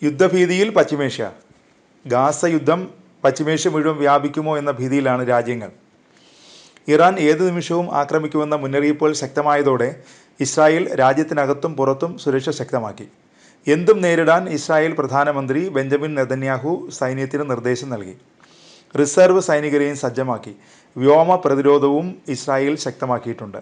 യുദ്ധഭീതിയിൽ പശ്ചിമേഷ്യ. Gaza യുദ്ധം പശ്ചിമേഷ്യ മുഴുവൻ വ്യാപിക്കുമോ എന്ന ഭീതിയിലാണ് രാജ്യങ്ങൾ. ഇറാൻ ഏതു നിമിഷവും ആക്രമിക്കുമെന്ന മുന്നറിയിപ്പുകൾ ശക്തമായതോടെ ഇസ്രായേൽ രാജ്യത്തിനകത്തും പുറത്തും സുരക്ഷ ശക്തമാക്കി. എന്തും നേരിടാൻ ഇസ്രായേൽ പ്രധാനമന്ത്രി ബെഞ്ചമിൻ നെതന്യാഹു സൈന്യത്തിന് നിർദ്ദേശം നൽകി. റിസർവ് സൈനികരെയും സജ്ജമാക്കി. വ്യോമ പ്രതിരോധവും ഇസ്രായേൽ ശക്തമാക്കിയിട്ടുണ്ട്.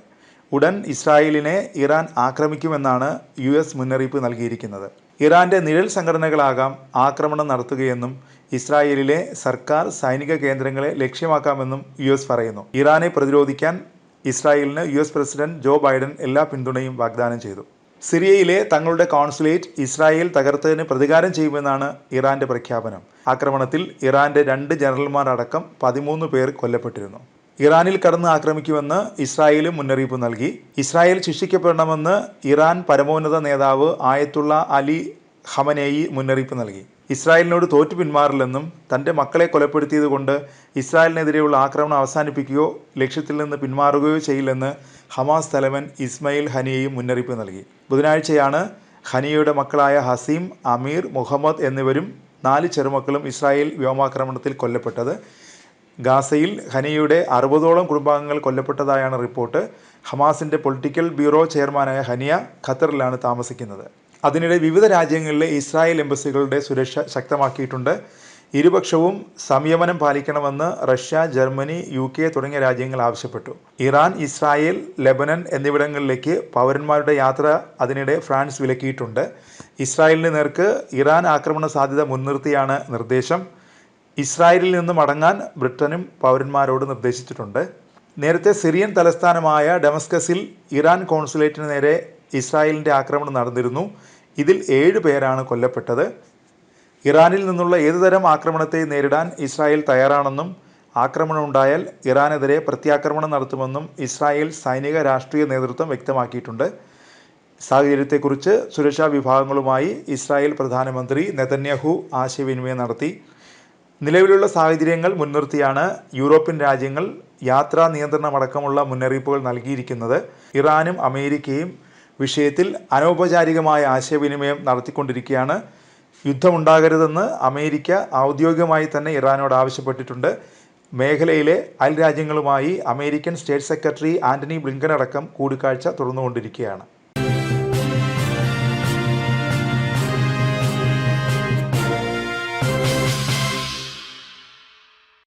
ഉടൻ ഇസ്രായേലിനെ ഇറാൻ ആക്രമിക്കുമെന്നാണ് US മുന്നറിയിപ്പ് നൽകിയിരിക്കുന്നത്. ഇറാന്റെ നിഴൽ സംഘടനകളാകാം ആക്രമണം നടത്തുകയെന്നും ഇസ്രായേലിലെ സർക്കാർ സൈനിക കേന്ദ്രങ്ങളെ ലക്ഷ്യമാക്കാമെന്നും US പറയുന്നു. ഇറാനെ പ്രതിരോധിക്കാൻ ഇസ്രായേലിന് US പ്രസിഡന്റ് ജോ ബൈഡൻ എല്ലാ പിന്തുണയും വാഗ്ദാനം ചെയ്തു. സിറിയയിലെ തങ്ങളുടെ കോൺസുലേറ്റ് ഇസ്രായേൽ തകർത്തതിന് പ്രതികാരം ചെയ്യുമെന്നാണ് ഇറാന്റെ പ്രഖ്യാപനം. ആക്രമണത്തിൽ ഇറാന്റെ 2 ജനറൽമാരടക്കം 13 പേർ കൊല്ലപ്പെട്ടിരുന്നു. ഇറാനിൽ കടന്ന് ആക്രമിക്കുമെന്ന് ഇസ്രായേലും മുന്നറിയിപ്പ് നൽകി. ഇസ്രായേൽ ശിക്ഷിക്കപ്പെടണമെന്ന് ഇറാൻ പരമോന്നത നേതാവ് ആയത്തുള്ള അലി ഖമനേയി മുന്നറിയിപ്പ് നൽകി. ഇസ്രായേലിനോട് തോറ്റു പിന്മാറില്ലെന്നും തൻ്റെ മക്കളെ കൊലപ്പെടുത്തിയതുകൊണ്ട് ഇസ്രായേലിനെതിരെയുള്ള ആക്രമണം അവസാനിപ്പിക്കുകയോ ലക്ഷ്യത്തിൽ നിന്ന് പിന്മാറുകയോ ചെയ്യില്ലെന്ന് ഹമാസ് തലവൻ ഇസ്മയിൽ ഹനിയയും മുന്നറിയിപ്പ് നൽകി. ബുധനാഴ്ചയാണ് ഹനിയയുടെ മക്കളായ ഹസീം, അമീർ, മുഹമ്മദ് എന്നിവരും 4 ചെറുമക്കളും ഇസ്രായേൽ വ്യോമാക്രമണത്തിൽ കൊല്ലപ്പെട്ടത്. ഗാസയിൽ ഹനിയയുടെ 60ഓളം കുടുംബാംഗങ്ങൾ കൊല്ലപ്പെട്ടതായാണ് റിപ്പോർട്ട്. ഹമാസിൻ്റെ പൊളിറ്റിക്കൽ ബ്യൂറോ ചെയർമാനായ ഹനിയ ഖത്തറിലാണ് താമസിക്കുന്നത്. അതിനിടെ വിവിധ രാജ്യങ്ങളിലെ ഇസ്രായേൽ എംബസികളുടെ സുരക്ഷ ശക്തമാക്കിയിട്ടുണ്ട്. ഇരുപക്ഷവും സംയമനം പാലിക്കണമെന്ന് റഷ്യ, ജർമ്മനി, UK തുടങ്ങിയ രാജ്യങ്ങൾ ആവശ്യപ്പെട്ടു. ഇറാൻ, ഇസ്രായേൽ, ലെബനൻ എന്നിവിടങ്ങളിലേക്ക് പൗരന്മാരുടെ യാത്ര അതിനിടെ ഫ്രാൻസ് വിലക്കിയിട്ടുണ്ട്. ഇസ്രായേലിന് നേർക്ക് ഇറാൻ ആക്രമണ സാധ്യത മുൻനിർത്തിയാണ് നിർദ്ദേശം. ഇസ്രായേലിൽ നിന്ന് മടങ്ങാൻ ബ്രിട്ടനും പൗരന്മാരോട് നിർദ്ദേശിച്ചിട്ടുണ്ട്. നേരത്തെ സിറിയൻ തലസ്ഥാനമായ ഡമസ്കസിൽ ഇറാൻ കോൺസുലേറ്റിന് നേരെ ഇസ്രായേലിൻ്റെ ആക്രമണം നടന്നിരുന്നു. ഇതിൽ 7 പേരാണ് കൊല്ലപ്പെട്ടത്. ഇറാനിൽ നിന്നുള്ള ഏതുതരം ആക്രമണത്തെ നേരിടാൻ ഇസ്രായേൽ തയ്യാറാണെന്നും ആക്രമണം ഉണ്ടായാൽ ഇറാനെതിരെ പ്രത്യാക്രമണം നടത്തുമെന്നും ഇസ്രായേൽ സൈനിക രാഷ്ട്രീയ നേതൃത്വം വ്യക്തമാക്കിയിട്ടുണ്ട്. സാഹചര്യത്തെക്കുറിച്ച് സുരക്ഷാ വിഭാഗങ്ങളുമായി ഇസ്രായേൽ പ്രധാനമന്ത്രി നെതന്യാഹു ആശയവിനിമയം നടത്തി. നിലവിലുള്ള സാഹചര്യങ്ങൾ മുൻനിർത്തിയാണ് യൂറോപ്യൻ രാജ്യങ്ങൾ യാത്രാ നിയന്ത്രണമടക്കമുള്ള മുന്നറിയിപ്പുകൾ നൽകിയിരിക്കുന്നത്. ഇറാനും അമേരിക്കയും വിഷയത്തിൽ അനൗപചാരികമായ ആശയവിനിമയം നടത്തിക്കൊണ്ടിരിക്കുകയാണ്. യുദ്ധമുണ്ടാകരുതെന്ന് അമേരിക്ക ഔദ്യോഗികമായി തന്നെ ഇറാനോട് ആവശ്യപ്പെട്ടിട്ടുണ്ട്. മേഖലയിലെ അയൽ രാജ്യങ്ങളുമായി American state secretary Antony Blinken അടക്കം കൂടിക്കാഴ്ച തുടർന്നുകൊണ്ടിരിക്കുകയാണ്.